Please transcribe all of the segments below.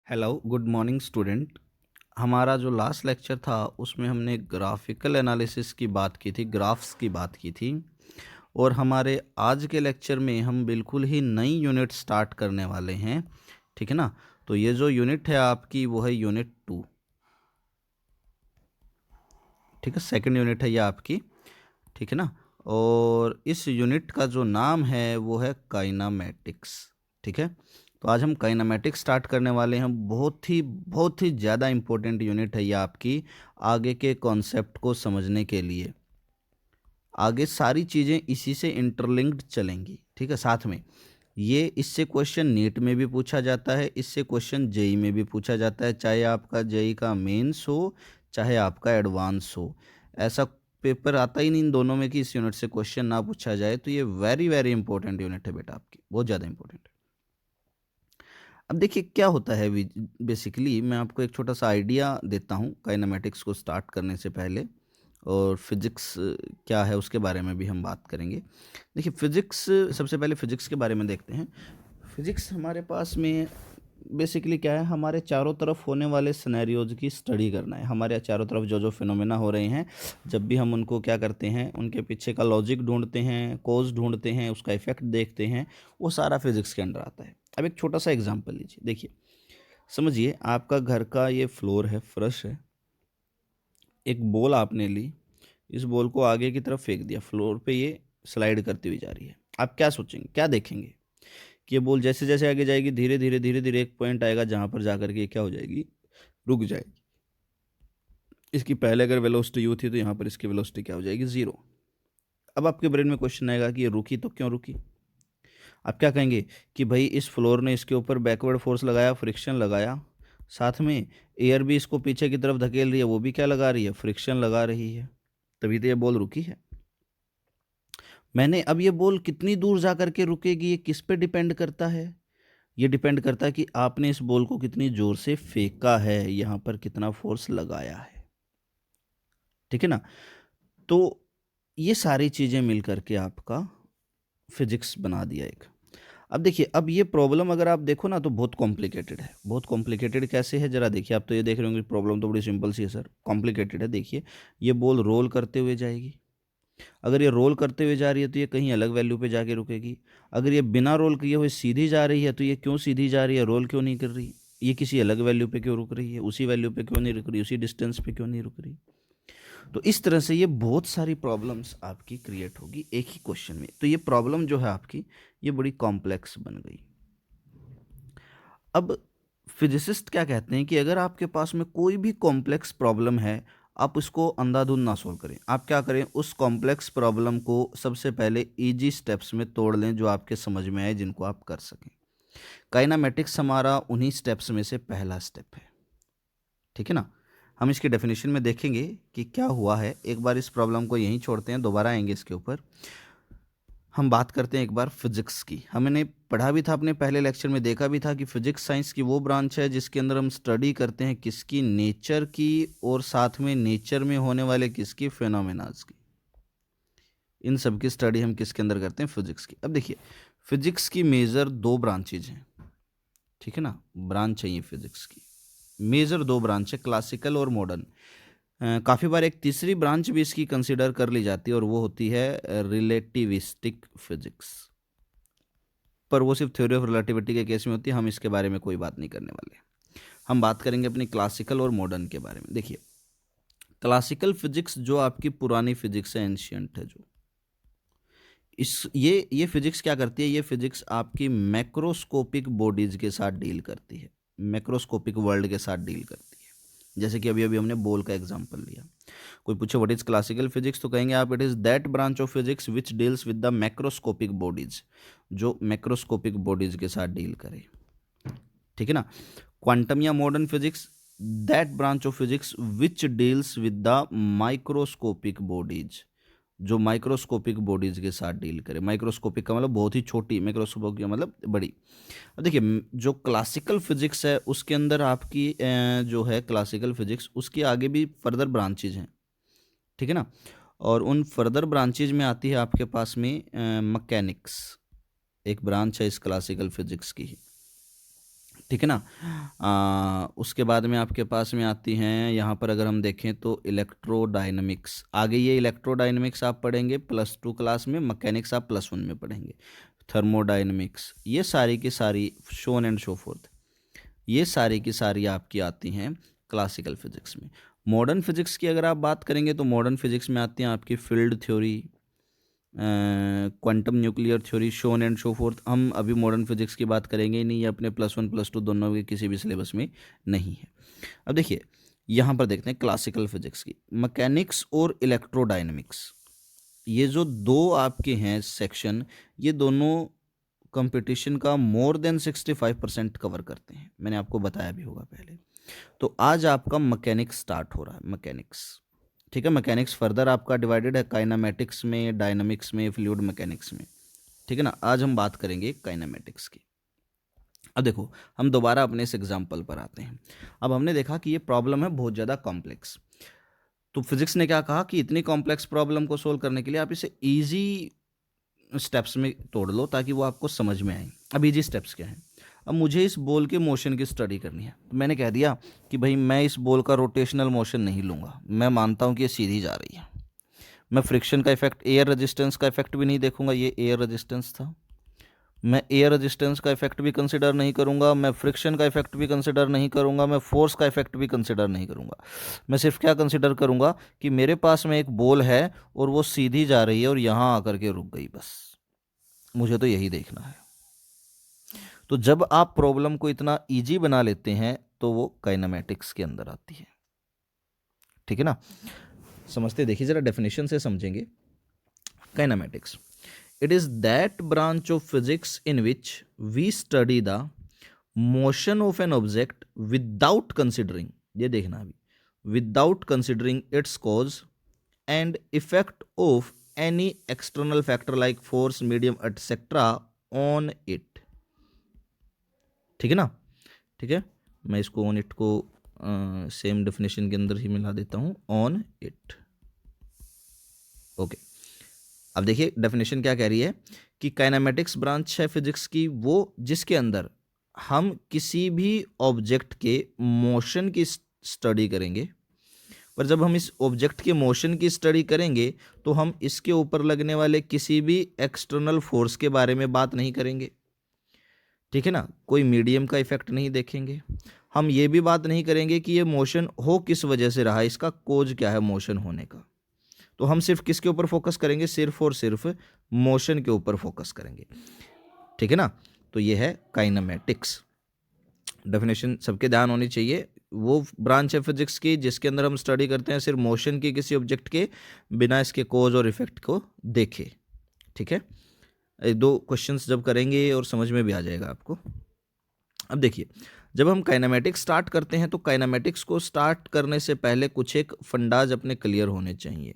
Hello good morning student. हमारा जो last lecture था उसमें हमने ग्राफिकल एनालिसिस की बात की थी, ग्राफ्स की बात की थी। और हमारे आज के लेक्चर में हम बिल्कुल ही नई यूनिट स्टार्ट करने वाले हैं, ठीक है ना। तो ये जो यूनिट है आपकी वो है यूनिट 2, ठीक है। सेकंड यूनिट है ये आपकी, ठीक है ना। और इस यूनिट का जो नाम है वो है काइनामेटिक्स, ठीक है। तो आज हम काइनामेटिक्स स्टार्ट करने वाले हैं। बहुत ही ज़्यादा इम्पोर्टेंट यूनिट है ये आपकी, आगे के कॉन्सेप्ट को समझने के लिए। आगे सारी चीज़ें इसी से इंटरलिंक्ड चलेंगी, ठीक है। साथ में ये इससे क्वेश्चन नीट में भी पूछा जाता है, इससे क्वेश्चन जेई में भी पूछा जाता है, चाहे आपका जेई का मेंस हो चाहे आपका एडवांस हो। ऐसा पेपर आता ही नहीं इन दोनों में कि इस यूनिट से क्वेश्चन ना पूछा जाए। तो ये वेरी वेरी इंपॉर्टेंट यूनिट है बेटा आपकी, बहुत ज़्यादा इंपॉर्टेंट है। अब देखिए क्या होता है, बेसिकली मैं आपको एक छोटा सा आइडिया देता हूँ काइनेमेटिक्स को स्टार्ट करने से पहले, और फिजिक्स क्या है उसके बारे में भी हम बात करेंगे। देखिए फिजिक्स, सबसे पहले फिजिक्स के बारे में देखते हैं। फिजिक्स हमारे पास में बेसिकली क्या है, हमारे चारों तरफ होने वाले सिनेरियोज की स्टडी करना है। हमारे चारों तरफ जो जो फिनोमेना हो रहे हैं, जब भी हम उनको क्या करते हैं, उनके पीछे का लॉजिक ढूंढते हैं, कोज ढूंढते हैं, उसका इफेक्ट देखते हैं, वो सारा फिजिक्स के अंडर आता है। अब एक छोटा सा एग्जांपल लीजिए, देखिए समझिए आपका घर का ये फ्लोर है, फर्श है। एक बॉल आपने ली, इस बॉल को आगे की तरफ फेंक दिया, फ्लोर पे ये स्लाइड करती हुई जा रही है। आप क्या सोचेंगे, क्या देखेंगे कि ये बॉल जैसे जैसे आगे जाएगी धीरे धीरे एक पॉइंट आएगा जहाँ पर जाकर के ये क्या हो जाएगी, रुक जाएगी। इसकी पहले अगर वेलोसिटी यू थी तो यहाँ पर इसकी वेलोसिटी क्या हो जाएगी, ज़ीरो। अब आपके ब्रेन में क्वेश्चन आएगा कि ये रुकी तो क्यों रुकी। आप क्या कहेंगे कि भाई इस फ्लोर ने इसके ऊपर बैकवर्ड फोर्स लगाया, फ्रिक्शन लगाया, साथ में एयर भी इसको पीछे की तरफ धकेल रही है, वो भी क्या लगा रही है, फ्रिक्शन लगा रही है, तभी तो ये बॉल रुकी है। मैंने अब ये बॉल कितनी दूर जा करके रुकेगी, ये किस पे डिपेंड करता है, ये डिपेंड करता है कि आपने इस बॉल को कितनी जोर से फेंका है, यहाँ पर कितना फोर्स लगाया है, ठीक है ना। तो ये सारी चीज़ें मिल करके आपका फिजिक्स बना दिया एक। अब देखिए, अब ये प्रॉब्लम अगर आप देखो ना तो बहुत कॉम्प्लिकेटेड है। बहुत कॉम्प्लिकेटेड कैसे है जरा देखिए, आप तो ये देख रहे होंगे प्रॉब्लम तो बड़ी सिंपल सी है सर, कॉम्प्लिकेटेड है। देखिए ये बॉल रोल करते हुए जाएगी, अगर ये रोल करते हुए जा रही है तो ये कहीं अलग वैल्यू पे जाके रुकेगी। अगर ये बिना रोल किए हुए सीधी जा रही है तो ये क्यों सीधी जा रही है, रोल क्यों नहीं कर रही, ये किसी अलग वैल्यू पे क्यों रुक रही है, उसी वैल्यू पे क्यों नहीं रुक रही, उसी डिस्टेंस पे क्यों नहीं रुक रही। तो इस तरह से ये बहुत सारी प्रॉब्लम्स आपकी क्रिएट होगी एक ही क्वेश्चन में। तो ये प्रॉब्लम जो है आपकी, ये बड़ी कॉम्प्लेक्स बन गई। अब फिजिसिस्ट क्या कहते हैं कि अगर आपके पास में कोई भी कॉम्प्लेक्स प्रॉब्लम है, आप उसको अंधाधुंध ना सोल्व करें। आप क्या करें, उस कॉम्प्लेक्स प्रॉब्लम को सबसे पहले इजी स्टेप्स में तोड़ लें जो आपके समझ में आए, जिनको आप कर सकें। काइनामेटिक्स हमारा उन्हीं स्टेप्स में से पहला स्टेप है, ठीक है ना। हम इसकी डेफिनेशन में देखेंगे कि क्या हुआ है। एक बार इस प्रॉब्लम को यहीं छोड़ते हैं, दोबारा आएंगे इसके ऊपर। हम बात करते हैं एक बार फिजिक्स की। हमने पढ़ा भी था अपने पहले लेक्चर में, देखा भी था कि फिजिक्स साइंस की वो ब्रांच है जिसके अंदर हम स्टडी करते हैं किसकी, नेचर की, और साथ में नेचर में होने वाले किसकी, फिनोमेनाज की। इन सब की स्टडी हम किसके अंदर करते हैं, फिजिक्स की। अब देखिए फिजिक्स की मेजर दो ब्रांचेज हैं, ठीक है ना। ब्रांच है ये फिजिक्स की, मेजर दो ब्रांच है, क्लासिकल और मॉडर्न। काफ़ी बार एक तीसरी ब्रांच भी इसकी कंसिडर कर ली जाती है, और वो होती है रिलेटिविस्टिक फिजिक्स। पर वो सिर्फ थ्योरी ऑफ रिलेटिविटी के केस में होती है, हम इसके बारे में कोई बात नहीं करने वाले। हम बात करेंगे अपनी क्लासिकल और मॉडर्न के बारे में। देखिए क्लासिकल फिजिक्स जो आपकी पुरानी फिजिक्स है, एंशियंट है, जो इस ये फिजिक्स क्या करती है, ये फिजिक्स आपकी मैक्रोस्कोपिक बॉडीज के साथ डील करती है, मैक्रोस्कोपिक वर्ल्ड के साथ डील करती है। जैसे कि अभी अभी हमने बॉल का एग्जांपल लिया। कोई पूछे व्हाट इज क्लासिकल फिजिक्स, तो कहेंगे आप it is that branch of physics which deals with the macroscopic bodies, जो मैक्रोस्कोपिक बॉडीज के साथ डील करे, ठीक है ना। क्वांटम या modern physics, that branch of physics which deals with the microscopic bodies, जो माइक्रोस्कोपिक बॉडीज के साथ डील करे। माइक्रोस्कोपिक का मतलब बहुत ही छोटी, माइक्रोस्कोपिक का मतलब बड़ी। अब देखिए जो क्लासिकल फिजिक्स है उसके अंदर आपकी जो है क्लासिकल फिजिक्स, उसकी आगे भी फर्दर ब्रांचेज हैं, ठीक है ना। और उन फर्दर ब्रांचेज में आती है आपके पास में मैकेनिक्स, एक ब्रांच है इस क्लासिकल फिजिक्स की। ठीक है ना। उसके बाद में आपके पास में आती हैं, यहाँ पर अगर हम देखें तो इलेक्ट्रोडायनमिक्स आ गई है। इलेक्ट्रोडायनमिक्स आप पढ़ेंगे +2 क्लास में, मैकेनिक्स आप +1 में पढ़ेंगे। थर्मोडायनमिक्स, ये सारी की सारी, शोन एंड शो फोर्थ, ये सारी की सारी आपकी आती हैं क्लासिकल फिजिक्स में। मॉडर्न फिजिक्स की अगर आप बात करेंगे तो मॉडर्न फिजिक्स में आती हैं आपकी field theory, quantum nuclear theory, shown and show fourth. हम अभी मॉडर्न फिजिक्स की बात करेंगे ही नहीं, ये अपने +1 +2 दोनों के किसी भी सिलेबस में नहीं है। अब देखिए यहाँ पर देखते हैं क्लासिकल फिजिक्स की, मैकेनिक्स और इलेक्ट्रोडायनमिक्स, ये जो दो आपके हैं सेक्शन, ये दोनों कंपटीशन का मोर देन 65% कवर करते हैं, मैंने आपको बताया भी होगा पहले। तो आज आपका मैकेनिक्स स्टार्ट हो रहा है, मैकेनिक्स, ठीक है। मैकेनिक्स फर्दर आपका डिवाइडेड है काइनामेटिक्स में, डायनामिक्स में, फ्लूइड मैकेनिक्स में, ठीक है ना। आज हम बात करेंगे काइनामेटिक्स की। अब देखो हम दोबारा अपने इस एग्जाम्पल पर आते हैं। अब हमने देखा कि ये प्रॉब्लम है बहुत ज़्यादा कॉम्प्लेक्स, तो फिजिक्स ने क्या कहा कि इतनी कॉम्प्लेक्स प्रॉब्लम को सोल्व करने के लिए आप इसे ईजी स्टेप्स में तोड़ लो ताकि वो आपको समझ में आए। अब ईजी स्टेप्स क्या हैं? अब मुझे इस बॉल के मोशन की स्टडी करनी है, तो मैंने कह दिया कि भाई मैं इस बॉल का रोटेशनल मोशन नहीं लूँगा, मैं मानता हूँ कि ये सीधी जा रही है। मैं फ्रिक्शन का इफेक्ट, एयर रेजिस्टेंस का इफेक्ट भी नहीं देखूंगा, ये एयर रेजिस्टेंस था। मैं एयर रेजिस्टेंस का इफेक्ट भी कंसिडर नहीं करूंगा, मैं फ्रिक्शन का इफेक्ट भी कंसिडर नहीं करूंगा, मैं फोर्स का इफेक्ट भी कंसिडर नहीं करूंगा। मैं सिर्फ क्या कंसिडर करूंगा कि मेरे पास में एक बॉल है और वो सीधी जा रही है और यहाँ आकर के रुक गई, बस मुझे तो यही देखना है। तो जब आप प्रॉब्लम को इतना इजी बना लेते हैं तो वो काइनेमैटिक्स के अंदर आती है, ठीक है ना। समझते, देखिए जरा डेफिनेशन से समझेंगे। Kinematics, it is that branch of physics in which we study the motion of an object without considering, ये देखना अभी, without considering its cause and effect of any external factor like force, medium etc on it, ठीक है ना। ठीक है, मैं इसको ऑन इट को सेम डेफिनेशन के अंदर ही मिला देता हूँ, ऑन इट। ओके, अब देखिए डेफिनेशन क्या कह रही है कि काइनेमैटिक्स ब्रांच है फिजिक्स की वो जिसके अंदर हम किसी भी ऑब्जेक्ट के मोशन की स्टडी करेंगे, पर जब हम इस ऑब्जेक्ट के मोशन की स्टडी करेंगे तो हम इसके ऊपर लगने वाले किसी भी एक्सटर्नल फोर्स के बारे में बात नहीं करेंगे, ठीक है ना। कोई मीडियम का इफेक्ट नहीं देखेंगे, हम ये भी बात नहीं करेंगे कि ये मोशन हो किस वजह से रहा, इसका कोज क्या है मोशन होने का। तो हम सिर्फ किसके ऊपर फोकस करेंगे, सिर्फ और सिर्फ मोशन के ऊपर फोकस करेंगे, ठीक है ना। तो ये है काइनेमैटिक्स। डेफिनेशन सबके ध्यान होनी चाहिए, वो ब्रांच है फिजिक्स की जिसके अंदर हम स्टडी करते हैं सिर्फ मोशन की किसी ऑब्जेक्ट के, बिना इसके कोज और इफेक्ट को देखे, ठीक है। एक दो क्वेश्चंस जब करेंगे और समझ में भी आ जाएगा आपको। अब देखिए जब हम काइनेमैटिक्स स्टार्ट करते हैं तो काइनेमैटिक्स को स्टार्ट करने से पहले कुछ एक फंडाज अपने क्लियर होने चाहिए,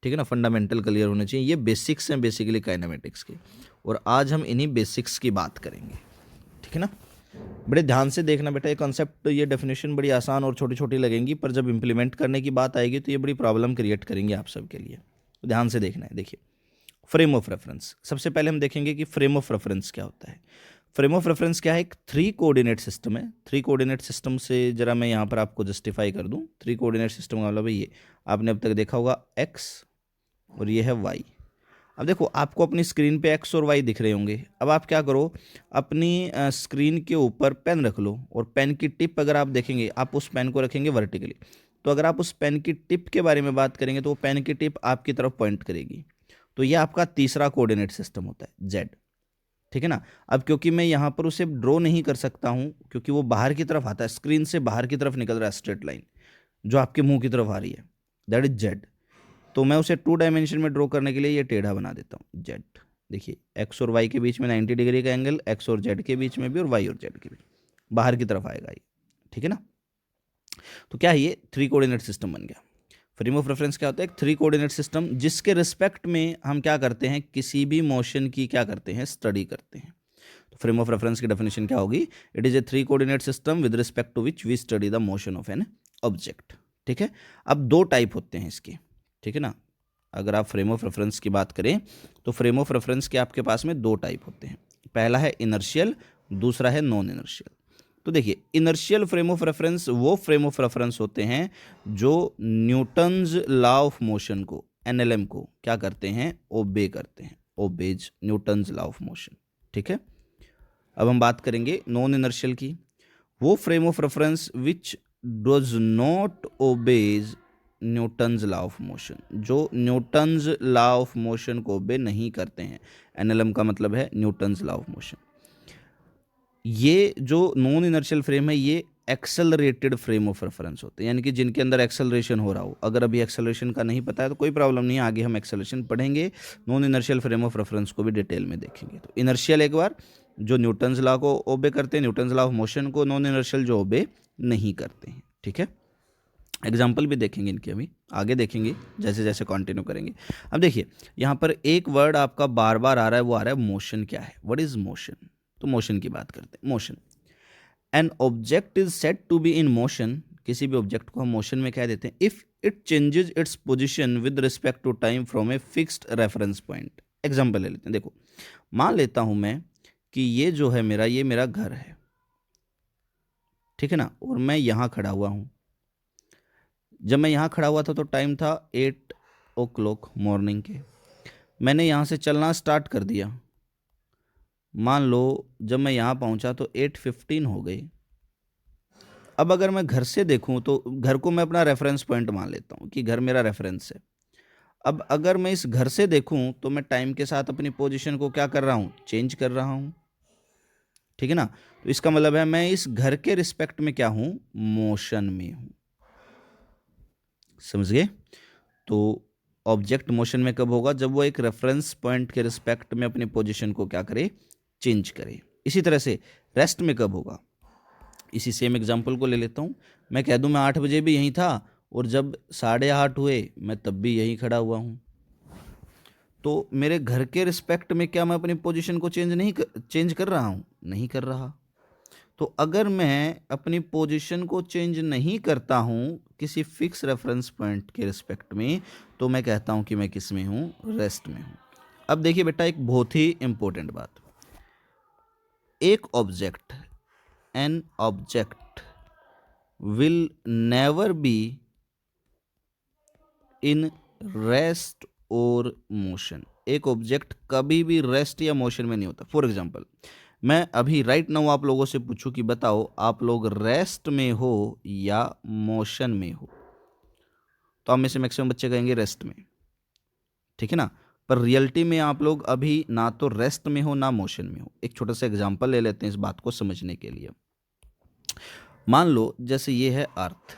ठीक है ना। फंडामेंटल क्लियर होने चाहिए, ये बेसिक्स हैं बेसिकली काइनेमैटिक्स के, और आज हम इन्हीं बेसिक्स की बात करेंगे, ठीक है ना। बड़े ध्यान से देखना बेटा, ये कॉन्सेप्ट, ये डेफिनेशन बड़ी आसान और छोटी छोटी लगेंगी, पर जब इंप्लीमेंट करने की बात आएगी तो ये बड़ी प्रॉब्लम क्रिएट करेंगे आप सबके लिए, तो ध्यान से देखना है। देखिए फ्रेम ऑफ रेफरेंस, सबसे पहले हम देखेंगे कि फ्रेम ऑफ रेफरेंस क्या होता है। फ्रेम ऑफ रेफरेंस क्या है, एक 3 कोऑर्डिनेट सिस्टम है। 3 कोऑर्डिनेट सिस्टम से जरा मैं यहाँ पर आपको जस्टिफाई कर दूँ। 3 कोऑर्डिनेट सिस्टम का मतलब ये आपने अब तक देखा होगा x और ये है y। अब देखो आपको अपनी स्क्रीन पे x और y दिख रहे होंगे। अब आप क्या करो, अपनी स्क्रीन के ऊपर पेन रख लो और पेन की टिप अगर आप देखेंगे, आप उस पेन को रखेंगे वर्टिकली, तो अगर आप उस पेन की टिप के बारे में बात करेंगे तो वो पेन की टिप आपकी तरफ पॉइंट करेगी। तो ये आपका तीसरा कोऑर्डिनेट सिस्टम होता है z, ठीक है ना। अब क्योंकि मैं यहाँ पर उसे ड्रॉ नहीं कर सकता हूँ क्योंकि वो बाहर की तरफ आता है, स्क्रीन से बाहर की तरफ निकल रहा है स्ट्रेट लाइन जो आपके मुंह की तरफ आ रही है, दैट इज z। तो मैं उसे 2 डायमेंशन में ड्रॉ करने के लिए ये टेढ़ा बना देता हूँ z। देखिए x और y के बीच में 90 डिग्री का एंगल, x और z के बीच में भी और y और z के बीच, बाहर की तरफ आएगा ये, ठीक है ना। तो क्या है ये 3 कोऑर्डिनेट सिस्टम बन गया। फ्रेम ऑफ रेफरेंस क्या होता है, एक 3 कोऑर्डिनेट सिस्टम जिसके रिस्पेक्ट में हम क्या करते हैं, किसी भी मोशन की क्या करते हैं, स्टडी करते हैं। तो फ्रेम ऑफ रेफरेंस की डेफिनेशन क्या होगी, it is a 3 coordinate system with respect to which we study the motion of an object, ठीक है। अब 2 टाइप होते हैं इसके, ठीक है ना। अगर आप फ्रेम ऑफ रेफरेंस की बात करें तो फ्रेम ऑफ रेफरेंस के आपके पास में 2 टाइप होते हैं। पहला है इनर्शियल, दूसरा है नॉन इनर्शियल। तो देखिए इनर्शियल फ्रेम ऑफ रेफरेंस वो फ्रेम ऑफ रेफरेंस होते हैं जो न्यूटन्स लॉ ऑफ मोशन को, एनएलएम को क्या करते हैं, ओबे करते हैं, obeys Newton's law of motion. ठीक है, अब हम बात करेंगे नॉन इनर्शियल की। वो frame of reference which does not obeys Newton's law of motion, जो न्यूटन्स लॉ ऑफ मोशन को ओबे नहीं करते हैं। एनएलएम का मतलब है न्यूटन्स लॉ ऑफ मोशन। ये जो नॉन इनर्शियल फ्रेम है ये एक्सेलरेटेड फ्रेम ऑफ रेफरेंस होते हैं, यानी कि जिनके अंदर एक्सेलरेशन हो रहा हो। अगर अभी एक्सेलरेशन का नहीं पता है तो कोई प्रॉब्लम नहीं है, आगे हम एक्सेलरेशन पढ़ेंगे, non inertial frame of reference को भी डिटेल में देखेंगे। तो इनर्शियल एक बार जो न्यूटन्स लॉ को ओबे करते हैं, न्यूटन्स लॉ ऑफ मोशन को, नॉन इनर्शियल जो ओबे नहीं करते हैं। ठीक है, एग्जाम्पल भी देखेंगे इनके, अभी आगे देखेंगे जैसे जैसे कंटिन्यू करेंगे। अब देखिए यहाँ पर एक वर्ड आपका बार बार आ रहा है, वो आ रहा है मोशन। क्या है, व्हाट इज मोशन? तो मोशन की बात करते हैं। Motion, an object is said to be in motion, किसी भी ऑब्जेक्ट को हम मोशन में कह देते हैं if it changes its position with respect to time from a fixed reference point. Example ले लेते हैं। देखो मान लेता हूं मैं कि ये जो है मेरा, ये मेरा घर है, ठीक है ना, और मैं यहाँ खड़ा हुआ हूँ। जब मैं यहाँ खड़ा हुआ था तो टाइम था 8 o'clock मॉर्निंग के। मैंने यहाँ से चलना स्टार्ट कर दिया, मान लो जब मैं यहाँ पहुँचा तो 8:15 हो गई। अब अगर मैं घर से देखूँ तो घर को मैं अपना रेफरेंस पॉइंट मान लेता हूँ कि घर मेरा रेफरेंस है। अब अगर मैं इस घर से देखूँ तो मैं टाइम के साथ अपनी पोजीशन को क्या कर रहा हूँ, चेंज कर रहा हूँ। ठीक है ना, तो इसका मतलब है मैं इस घर के रिस्पेक्ट में क्या हूँ, मोशन में हूँ। समझ गए? तो ऑब्जेक्ट मोशन में कब होगा, जब वो एक रेफरेंस पॉइंट के रिस्पेक्ट में अपनी पोजीशन को क्या करे, चेंज करे। इसी तरह से रेस्ट में कब होगा, इसी सेम एग्जांपल को ले लेता हूँ। मैं कह दूँ मैं 8 बजे भी यहीं था और जब 8:30 हुए मैं तब भी यहीं खड़ा हुआ हूँ, तो मेरे घर के रिस्पेक्ट में क्या मैं अपनी पोजीशन को चेंज कर रहा हूँ, नहीं कर रहा। तो अगर मैं अपनी पोजीशन को चेंज नहीं करता हूँ किसी फिक्स रेफरेंस पॉइंट के रिस्पेक्ट में, तो मैं कहता हूँ कि मैं किस में हूँ, रेस्ट में हूँ। अब देखिए बेटा एक बहुत ही इंपॉर्टेंट बात, एक object, an object will never be in rest और मोशन। एक ऑब्जेक्ट कभी भी रेस्ट या मोशन में नहीं होता। फॉर एग्जाम्पल मैं अभी राइट नाउ आप लोगों से पूछूं कि बताओ आप लोग रेस्ट में हो या मोशन में हो, तो आप में से मैक्सिमम बच्चे कहेंगे रेस्ट में। ठीक है ना, पर रियलिटी में आप लोग अभी ना तो रेस्ट में हो ना मोशन में हो। एक छोटा सा एग्जांपल ले लेते हैं इस बात को समझने के लिए। मान लो जैसे ये है अर्थ,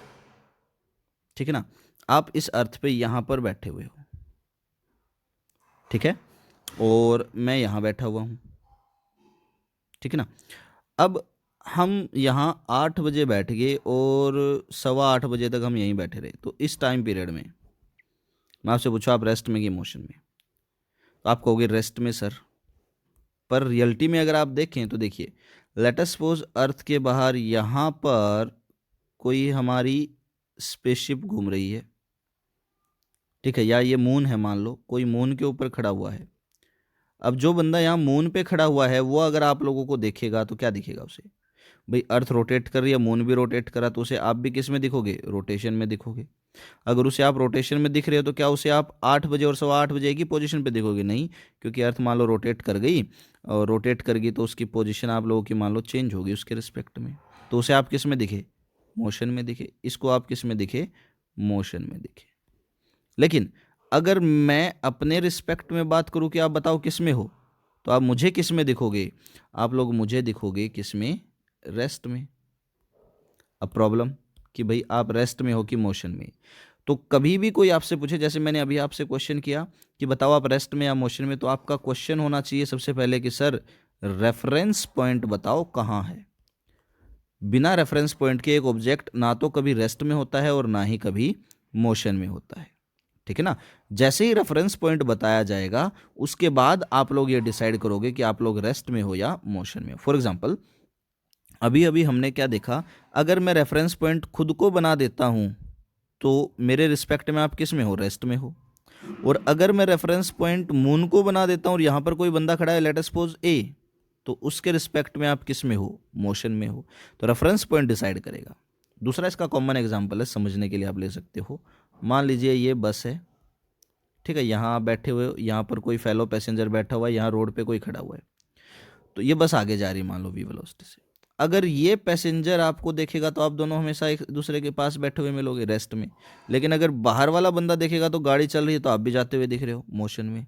ठीक है ना, आप इस अर्थ पे यहाँ पर बैठे हुए हो, ठीक है, और मैं यहाँ बैठा हुआ हूँ, ठीक है ना। अब हम यहाँ 8 बजे बैठ गए और 8:15 बजे तक हम यहीं बैठे रहे, तो इस टाइम पीरियड में मैं आपसे पूछा आप रेस्ट में कि मोशन में, तो आप कहोगे रेस्ट में सर। पर रियलिटी में अगर आप देखें तो देखिए, लेट अस सपोज अर्थ के बाहर यहाँ पर कोई हमारी स्पेसशिप घूम रही है, ठीक है, या ये मून है, मान लो कोई मून के ऊपर खड़ा हुआ है। अब जो बंदा यहाँ मून पे खड़ा हुआ है वो अगर आप लोगों को देखेगा तो क्या दिखेगा उसे, भाई अर्थ रोटेट कर रही है, मून भी रोटेट करा, तो उसे आप भी किस में दिखोगे, रोटेशन में दिखोगे। अगर उसे आप रोटेशन में दिख रहे हो तो क्या उसे आप 8 बजे और 8:15 बजे की पोजीशन पे दिखोगे, नहीं, क्योंकि अर्थ मान लो रोटेट कर गई, और रोटेट कर गई तो उसकी पोजीशन आप लोगों की मान लो चेंज होगी उसके रिस्पेक्ट में, तो उसे आप किस में दिखे, मोशन में दिखे। इसको आप किस में दिखे, मोशन में दिखे। लेकिन अगर मैं अपने रिस्पेक्ट में बात करूं कि आप बताओ किस में हो, तो आप मुझे किस में दिखोगे, आप लोग मुझे दिखोगे किस में, रेस्ट में। अब प्रॉब्लम कि भाई आप रेस्ट में हो कि मोशन में। तो कभी भी कोई आपसे पूछे, जैसे मैंने अभी आपसे क्वेश्चन किया कि बताओ आप रेस्ट में या मोशन में, तो आपका क्वेश्चन होना चाहिए सबसे पहले कि सर रेफरेंस पॉइंट बताओ कहाँ है। बिना रेफरेंस पॉइंट के एक ऑब्जेक्ट ना तो कभी रेस्ट में होता है और ना ही कभी मोशन में होता है। ठीक है ना, जैसे ही रेफरेंस पॉइंट बताया जाएगा उसके बाद आप लोग ये डिसाइड करोगे कि आप लोग रेस्ट में हो या मोशन में हो। फॉर एग्जाम्पल अभी अभी हमने क्या देखा, अगर मैं रेफरेंस पॉइंट खुद को बना देता हूं तो मेरे रिस्पेक्ट में आप किस में हो, रेस्ट में हो। और अगर मैं रेफरेंस पॉइंट मून को बना देता हूं और यहां पर कोई बंदा खड़ा है, लेट अस सपोज ए, तो उसके रिस्पेक्ट में आप किस में हो, मोशन में हो, तो रेफरेंस पॉइंट डिसाइड करेगा। दूसरा इसका कॉमन एग्जांपल है, समझने के लिए आप ले सकते हो। मान लीजिए ये बस है, ठीक है, यहाँ आप बैठे हुए हो, यहाँ पर कोई फेलो पैसेंजर बैठा हुआ है, यहाँ रोड पे कोई खड़ा हुआ है, तो ये बस आगे जा रही है मान लो वी वेलोसिटी से। अगर ये पैसेंजर आपको देखेगा तो आप दोनों हमेशा एक दूसरे के पास बैठे हुए मिलोगे रेस्ट में, लेकिन अगर बाहर वाला बंदा देखेगा तो गाड़ी चल रही है तो आप भी जाते हुए दिख रहे हो मोशन में।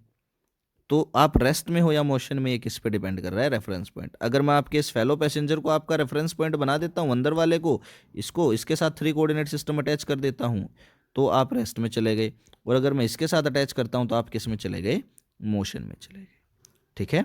तो आप रेस्ट में हो या मोशन में, ये किस पे डिपेंड कर रहा है, रेफरेंस पॉइंट। अगर मैं आपके इस फेलो पैसेंजर को आपका रेफरेंस पॉइंट बना देता हूँ, अंदर वाले को, इसको इसके साथ 3 कोऑर्डिनेट सिस्टम अटैच कर देता हूँ, तो आप रेस्ट में चले गए। और अगर मैं इसके साथ अटैच करता हूँ तो आप किस में चले गए, मोशन में चले गए। ठीक है,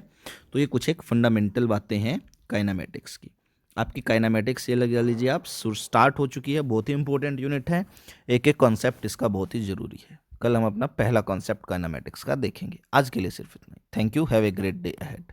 तो ये कुछ एक फंडामेंटल बातें हैं काइनामेटिक्स की। आपकी काइनामेटिक्स ये लगा लीजिए आप स्टार्ट हो चुकी है, बहुत ही इंपॉर्टेंट यूनिट है, एक एक कॉन्सेप्ट इसका बहुत ही ज़रूरी है। कल हम अपना पहला कॉन्सेप्ट काइनामेटिक्स का देखेंगे। आज के लिए सिर्फ इतना ही। Thank you, have a great day ahead.